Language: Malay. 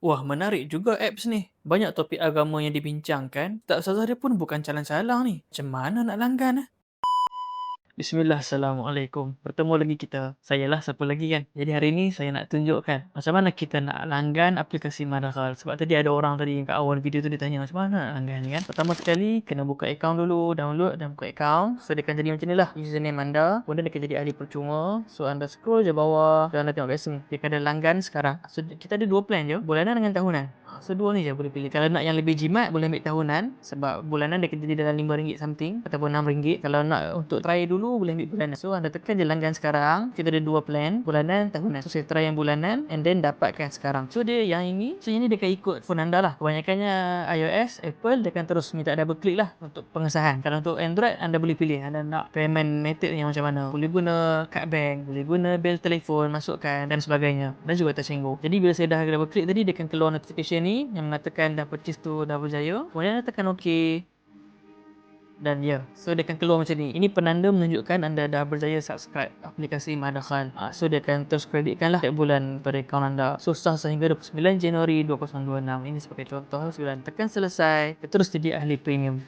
Wah, menarik juga apps ni. Banyak topik agama yang dibincangkan. Tak salah dia pun bukan calon-calon ni. Macam mana nak langgan Bismillah, Assalamualaikum. Bertemu lagi kita. Saya lah, siapa lagi kan? Jadi hari ni saya nak tunjukkan macam mana kita nak langgan aplikasi Madkhal. Sebab tadi ada orang tadi kat awal video tu dia tanya macam mana nak langgan ni kan. Pertama sekali, kena buka akaun dulu. Download dan buka akaun. So, dia akan jadi macam ni lah. Username anda. Kemudian dia akan jadi ahli percuma. So, anda scroll je bawah dan anda tengok kat sini. Dia akan ada langgan sekarang. So, kita ada dua plan je. Bulanan dengan tahunan. So, dua ni je boleh pilih. Kalau nak yang lebih jimat, boleh ambil tahunan. Sebab bulanan dia akan jadi dalam RM5 something. Ataupun RM6. Kalau nak untuk try dulu, boleh ambil bulanan. So, anda tekan je langgan sekarang. Kita ada dua plan. Bulanan, tahunan. So, saya try yang bulanan. And then, dapatkan sekarang. So, dia yang ini. So, yang ni dia akan ikut phone anda lah. Kebanyakannya iOS, Apple, dia akan terus minta double click lah. Untuk pengesahan. Kalau untuk Android, anda boleh pilih. Anda nak payment method yang macam mana. Boleh guna kad bank. Boleh guna bil telefon. Masukkan. Dan sebagainya. Dan juga touch and go. Jadi, bila saya dah double click tadi, dia akan keluar notification ni yang mengatakan dah purchase tu dah berjaya. Kemudian tekan OK. Dan ya, so dia akan keluar macam ni. Ini penanda menunjukkan anda dah berjaya subscribe aplikasi Madkhal. So dia akan terus kreditkan lah setiap bulan pada akaun anda. So sah sehingga 29 Januari 2026. Ini sebagai contoh. Sebelum tekan selesai, dia terus jadi ahli premium.